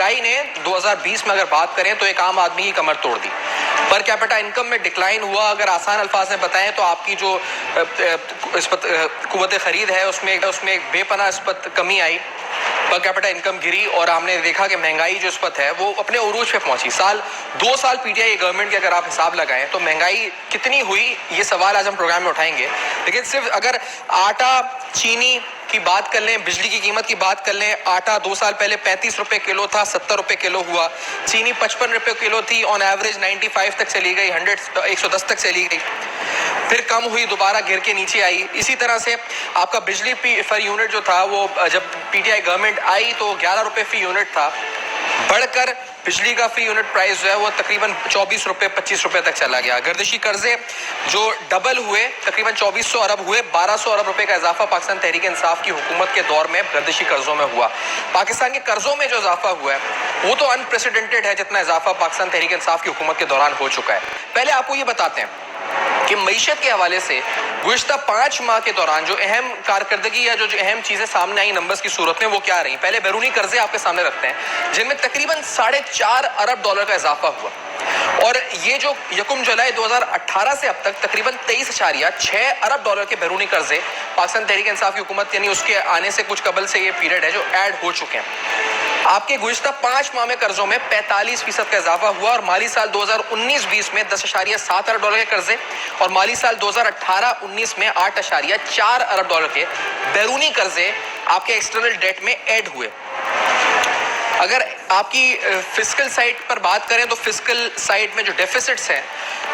महंगाई ने 2020 में अगर बात करें तो एक आम आदमी की कमर तोड़ दी। पर कैपिटा इनकम में डिक्लाइन हुआ। अगर आसान अल्फाज में बताएं तो आपकी जो कुव्वत खरीद है उसमें एक बेपनाह इस्पत कमी आई, पर कैपिटा इनकम गिरी और हमने देखा कि महंगाई जो इस्पत है वो अपने उरूज पे पहुंची। 2 साल पीटीआई गवर्नमेंट के अगर आप हिसाब लगाएं तो महंगाई कितनी हुई, ये सवाल आज हम प्रोग्राम में उठाएंगे। लेकिन सिर्फ अगर आटा चीनी की बात कर लें, बिजली की कीमत की बात कर लें, आटा 2 साल पहले 35 रुपए किलो था, 70 रुपए किलो हुआ। चीनी 55 रुपए किलो थी, ऑन एवरेज 95 तक चली गई, 110 तक चली गई, फिर कम हुई, दोबारा गिर के नीचे आई। इसी तरह से आपका बिजली पर यूनिट जो था वो जब पीटीआई गवर्नमेंट आई तो 11 रुपए फी यूनिट था, बढ़कर बिजली का फी यूनिट प्राइस जो है वो तकरीबन 24 रुपए 25 रुपए तक चला गया। गर्दिशी कर्जे जो डबल हुए, तकरीबन 2400 अरब हुए, 1200 अरब रुपए का इजाफा पाकिस्तान तहरीक इंसाफ की हुकूमत के दौर में गर्दिशी कर्जों में हुआ। पाकिस्तान के कर्जों में जो इजाफा हुआ है वो तो अनप्रेसिडेंटेड है, जितना इजाफा पाकिस्तान तहरीक इंसाफ की हुकूमत के दौरान हो चुका है। पहले आपको ये बताते हैं कि मईशत के हवाले से गुज़िश्ता 5 माह के दौरान जो अहम कारकर्दगी या जो अहम चीजें सामने आई नंबर्स की सूरत में वो क्या रही। पहले बैरूनी कर्जे आपके सामने रखते हैं जिनमें तकरीबन 4.5 अरब डॉलर का इजाफा हुआ, और ये जो 1 जुलाई 2018 से अब तक तकरीबन 23.6 अरब डॉलर के बैरूनी कर्जे पाकिस्तान तहरीक इंसाफ की हुकूमत यानी उसके आने से कुछ कबल से ये पीरियड है जो ऐड हो चुके हैं। आपके गुज़िश्ता 5 माह में कर्जों में 45% का इजाफा हुआ और माली साल 2019-20 में 10.7 अरब डॉलर के कर्जे और माली साल 2018-19 में 8.4 अरब डॉलर के बैरूनी कर्जे आपके एक्सटर्नल डेट में ऐड हुए। अगर आपकी फिस्कल साइड पर बात करें तो फिस्कल साइड में जो डेफिसिट्स हैं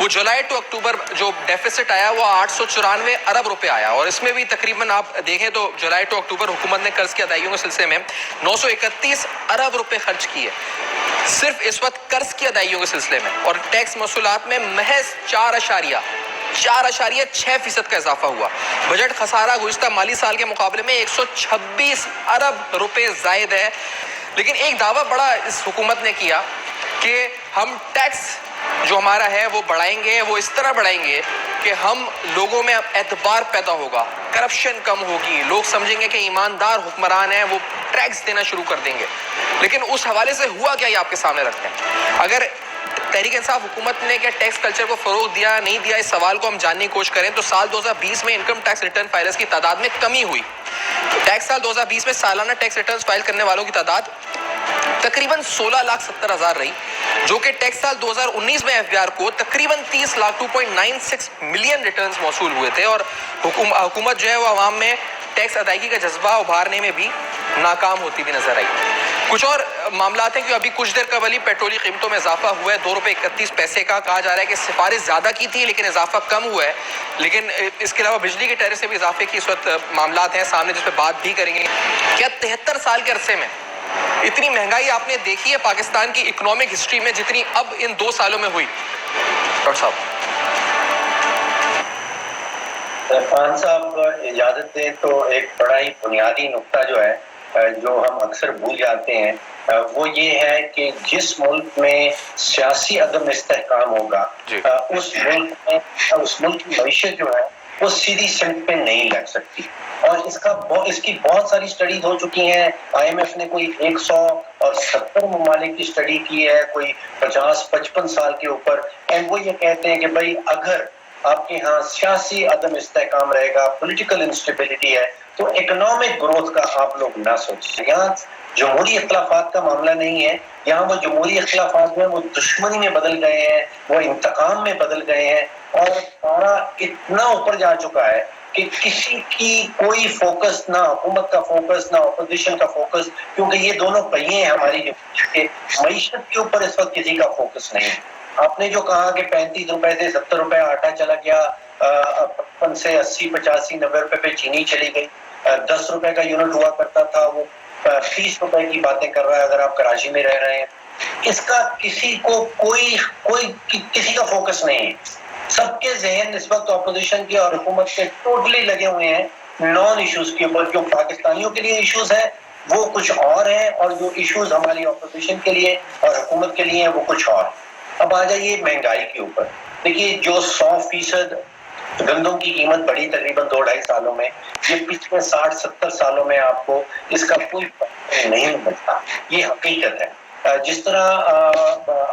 वो जुलाई टू अक्टूबर जो डेफिसिट आया वो 894 अरब रुपए आया, और इसमें भी तकरीबन आप देखें तो जुलाई टू अक्टूबर हुकूमत ने कर्ज की अदायगियों के सिलसिले में 931 अरब रुपए खर्च किए सिर्फ इस वक्त कर्ज की अदायगियों के सिलसिले में, और टैक्स मसूलात में महज 4.6% का इजाफा हुआ। बजट खसारा गुज़िश्ता माली साल के मुकाबले में 126 अरब रुपए जायद है। लेकिन एक दावा बड़ा इस हुकूमत ने किया कि हम टैक्स जो हमारा है वो बढ़ाएंगे, वो इस तरह बढ़ाएंगे कि हम लोगों में एतबार पैदा होगा, करप्शन कम होगी, लोग समझेंगे कि ईमानदार हुक्मरान हैं, वो टैक्स देना शुरू कर देंगे। लेकिन उस हवाले से हुआ क्या, ये आपके सामने रखते हैं। अगर तहरीक इंसाफ हुकूमत ने क्या टैक्स कल्चर को फरोग दिया नहीं दिया, इस सवाल को हम जानने की कोशिश करें तो साल 2020 में इनकम टैक्स रिटर्न फाइलर्स की तादाद में कमी हुई। टैक्स साल 2020 में सालाना टैक्स रिटर्न फाइल करने वालों की तादाद तकरीबन 16,70,000 रही, जो कि टैक्स साल 2019 में एफबीआर को तकरीबन 30 लाख 2.96 मिलियन रिटर्न्स मौसूल हुए थे, और हुकूमत जो है वो आवाम में टैक्स अदायगी का जज्बा उभारने में भी नाकाम होती भी नजर आई। कुछ और मामला हैं कि अभी कुछ देर कबल ही पेट्रोली कीमतों में इजाफा हुआ है, 2 रुपये 31 पैसे का। कहा जा रहा है कि सिफारिश ज्यादा की थी लेकिन इजाफा कम हुआ है। लेकिन इसके अलावा बिजली के टैरिफ से भी इजाफे की इस वक्त मामला हैं सामने, जिस पर बात भी करेंगे। क्या 73 साल के अरसे में इतनी महंगाई आपने देखी है पाकिस्तान की इकोनॉमिक हिस्ट्री में जितनी अब इन 2 सालों में हुई? डॉक्टर साहब। खान साहब इजाजत दें तो एक बड़ा ही बुनियादी नुक्ता जो है जो हम अक्सर भूल जाते हैं वो ये है कि जिस मुल्क में सियासी अदम इस्तेहकाम होगा उस मुल्क की मईशत जो है वो सीधी सड़क पे नहीं लग सकती, और इसकी बहुत सारी स्टडीज हो चुकी हैं। IMF ने कोई 170 ममालिक की स्टडी की है, कोई 50-55 साल के ऊपर, एंड वो ये कहते हैं कि भाई अगर आपके यहाँ सियासी अदम इस्तेहकाम रहेगा, पॉलिटिकल इंस्टेबिलिटी है, तो इकोनॉमिक ग्रोथ का आप लोग ना सोचें। यहाँ जमहूरी इख्तिलाफात का मामला नहीं है, यहाँ वो जमहूरी इख्तिलाफात में वो दुश्मनी में बदल गए हैं, वो इंतकाम में बदल गए हैं, और सारा इतना ऊपर जा चुका है कि किसी की कोई फोकस ना हुकूमत का फोकस ना अपोजिशन का फोकस, क्योंकि ये दोनों पहिए हैं हमारी मईशत के ऊपर इस वक्त किसी का फोकस नहीं है। आपने जो कहा कि 35 रुपए से 70 रुपए आटा चला गया, 55 से 80, 85, 90 रुपए पे चीनी चली गई, 10 रुपए का यूनिट हुआ करता था वो 30 रुपए की बातें कर रहा है अगर आप कराची में रह रहे हैं। इसका किसी को किसी का फोकस नहीं है। सबके जहन इस वक्त अपोजिशन के और हुकूमत के टोटली लगे हुए हैं नॉन इश्यूज के ऊपर। जो पाकिस्तानियों के लिए इश्यूज है वो कुछ और है, और जो इश्यूज हमारी अपोजिशन के लिए और हुकूमत के लिए है वो कुछ और। अब आ जाइए महंगाई के ऊपर। देखिए जो 100% गंदम की कीमत बढ़ी तकरीबन 2-2.5 सालों में, ये पिछले 60-70 सालों में आपको इसका कोई नहीं मिलता, ये हकीकत है। जिस तरह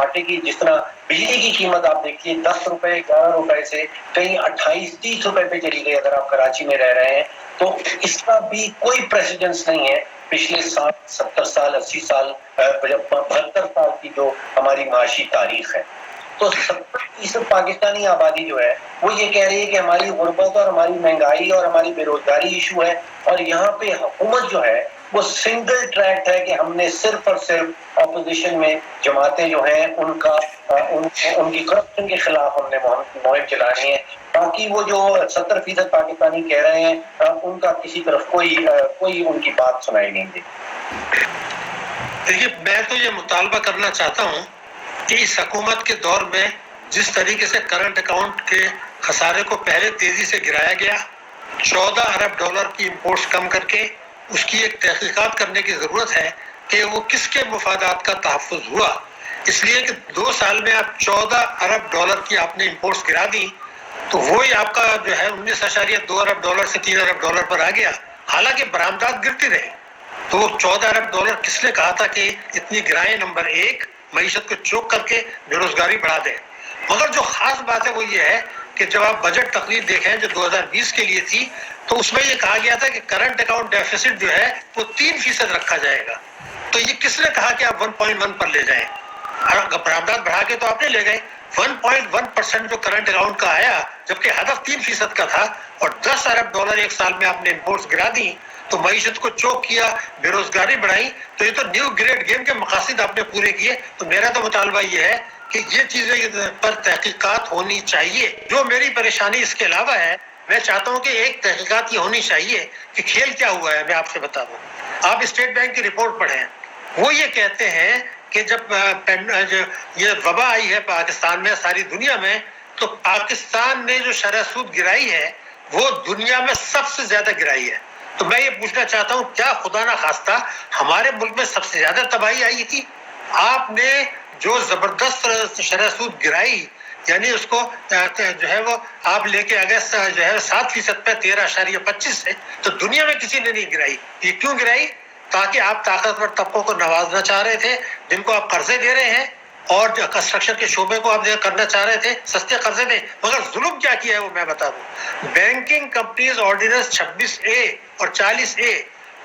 आटे की, जिस तरह बिजली की कीमत आप देखिए 10 रुपए 11 रुपए से कहीं 28-30 रुपए पे चली गई अगर आप कराची में रह रहे हैं, तो इसका भी कोई प्रेसिडेंस नहीं है पिछले 60-70 साल 80 साल 72 साल की जो हमारी माशी तारीख है। तो 70% पाकिस्तानी आबादी जो है वो ये कह रही है कि हमारी गुर्बत और हमारी महंगाई और हमारी बेरोजगारी इशू है, और यहाँ पे हुकूमत जो है वो सिंगल ट्रैक है कि हमने सिर्फ और सिर्फ ऑपोजिशन में जमातें जो हैं उनकी करप्शन के खिलाफ हमने मुहिम चलानी है। बाकी वो जो 70% पाकिस्तानी कह रहे हैं उनका किसी तरफ कोई उनकी बात सुनाई नहीं दी। देखिए, मैं तो ये मुतालबा करना चाहता हूँ कि इस हुकूमत के दौर में जिस तरीके से करंट अकाउंट के खसारे को पहले तेजी से गिराया गया, 14 अरब डॉलर की इंपोर्ट्स कम करके, उसकी एक तहकीकात करने की जरूरत है कि वो किसके मुफादात का तहफ़्फ़ुज़ हुआ। इसलिए कि 2 साल में आप 14 अरब डॉलर की आपने इंपोर्ट्स गिरा दी, तो वही आपका जो है 19.2 अरब डॉलर से 3 अरब डॉलर पर आ गया। हालांकि बरामदात गिरती रही, तो वो 14 अरब डॉलर किसने कहा था कि इतनी गिराएं? नंबर एक, मईशत को चोक करके बेरोजगारी बढ़ा दें। मगर जो खास बात है वो ये है कि जब आप बजट तकरीर देखें जो 2020 के लिए थी, तो उसमें ये कहा गया था कि करंट अकाउंट डेफिसिट जो है वो 3% रखा जाएगा। तो ये किसने कहा कि आप 1.1 पर ले जाएं? बरामदात बढ़ा के तो आपने ले गए। 1.1% जो करंट अकाउंट का आया, जबकि हदफ 3% का था, और 10 अरब डॉलर एक साल में आपने इंपोर्ट्स गिरा दी, तो मईशत को चोक किया, बेरोजगारी बढ़ाई। तो ये तो न्यू ग्रेड गेम के मकासद आपने पूरे किए। तो मेरा तो मुतालबा ये है कि ये चीजें पर तहकीकात होनी चाहिए। जो मेरी परेशानी इसके अलावा है, मैं चाहता हूं कि एक तहकीकात ये होनी चाहिए कि खेल क्या हुआ है। मैं आपसे बता दूं, आप स्टेट बैंक की रिपोर्ट पढ़ें, वो ये कहते हैं कि जब ये वबा आई है पाकिस्तान में, सारी दुनिया में, तो पाकिस्तान ने जो शरह सूद गिराई है वो दुनिया में सबसे ज्यादा गिराई है। तो मैं ये पूछना चाहता हूँ, क्या खुदा ना खास्ता हमारे मुल्क में सबसे ज्यादा तबाही आई थी? आपने जो जबरदस्त शरह सूद गिराई, यानी उसको जो है वो आप लेके आ गए जो है 7% पे 13.25 से, तो दुनिया में किसी ने नहीं गिराई। ये क्यों गिराई? ताकि आप ताकतवर तबकों को नवाजना चाह रहे थे, जिनको आप कर्जे दे रहे हैं, और कंस्ट्रक्शन के शोबे को आप करना चाह रहे थे, सस्ते कर्जे दें। मगर जुल्म क्या किया है वो मैं बता दूं। बैंकिंग कंपनीज ऑर्डिनेंस 26A और 40A,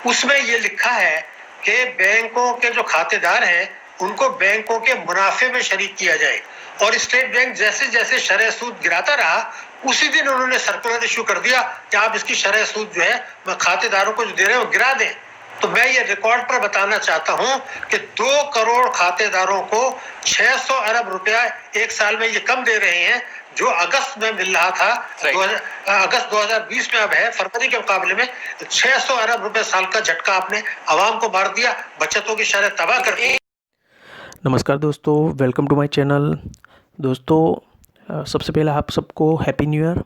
उसमें ये लिखा है कि बैंकों के जो खातेदार हैं उनको बैंकों के मुनाफे में शरीक किया जाए। और स्टेट बैंक जैसे जैसे शरह सूद गिराता रहा, उसी दिन उन्होंने सर्कुलर इशू कर दिया कि आप इसकी शरह सूद जो है खातेदारों को जो दे रहे हैं वो गिरा दें। तो मैं ये रिकॉर्ड पर बताना चाहता हूं कि 2 करोड़ खातेदारों को 600 अरब रुपया एक साल में ये कम दे रहे हैं, जो अगस्त में मिल रहा था। अगस्त 2020 में अब है, फरवरी के मुकाबले में 600 अरब रुपए साल का झटका आपने आवाम को मार दिया, बचतों की शरह तबाह कर दी। नमस्कार दोस्तों, वेलकम टू माय चैनल। दोस्तों, सबसे पहले आप सबको हैप्पी न्यू ईयर।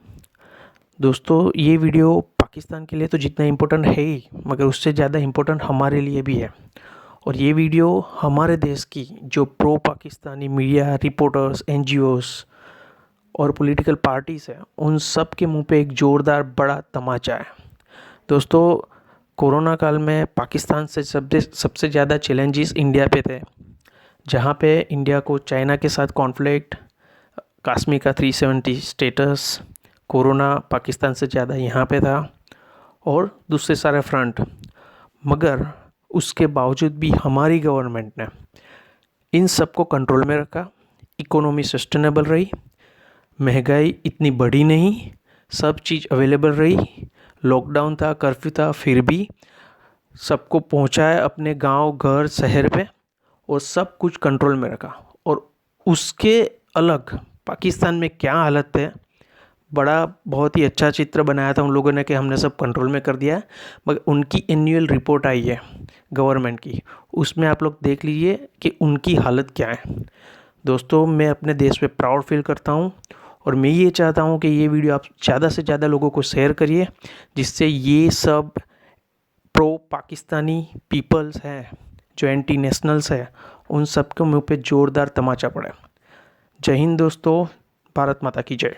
दोस्तों, ये वीडियो पाकिस्तान के लिए तो जितना इम्पोर्टेंट है ही, मगर उससे ज़्यादा इम्पोर्टेंट हमारे लिए भी है। और ये वीडियो हमारे देश की जो pro Pakistani media, reporters, NGOs और पॉलिटिकल पार्टीज़ हैं, उन सब के मुंह पे एक ज़ोरदार बड़ा तमाचा है। दोस्तों, कोरोना काल में पाकिस्तान से सबसे ज़्यादा चैलेंजेस इंडिया पे थे, जहाँ पे इंडिया को चाइना के साथ कॉन्फ्लिक्ट, कश्मीर का 370 स्टेटस, कोरोना पाकिस्तान से ज़्यादा यहाँ पे था, और दूसरे सारे फ्रंट। मगर उसके बावजूद भी हमारी गवर्नमेंट ने इन सब को कंट्रोल में रखा, इकोनॉमी सस्टेनेबल रही, महंगाई इतनी बढ़ी नहीं, सब चीज़ अवेलेबल रही, लॉकडाउन था, कर्फ्यू था, फिर भी सबको पहुँचाया अपने गांव, घर, शहर पे, और सब कुछ कंट्रोल में रखा। और उसके अलग पाकिस्तान में क्या हालत है, बड़ा बहुत ही अच्छा चित्र बनाया था उन लोगों ने कि हमने सब कंट्रोल में कर दिया है। मगर उनकी एनुअल रिपोर्ट आई है गवर्नमेंट की, उसमें आप लोग देख लीजिए कि उनकी हालत क्या है। दोस्तों, मैं अपने देश पे प्राउड फील करता हूँ, और मैं ये चाहता हूँ कि ये वीडियो आप ज़्यादा से ज़्यादा लोगों को शेयर करिए, जिससे ये सब प्रो पाकिस्तानी पीपल्स हैं जो एंटी नेशनल्स है, उन सब के मुँह पे ज़ोरदार तमाचा पड़े। जय हिंद दोस्तों, भारत माता की जय।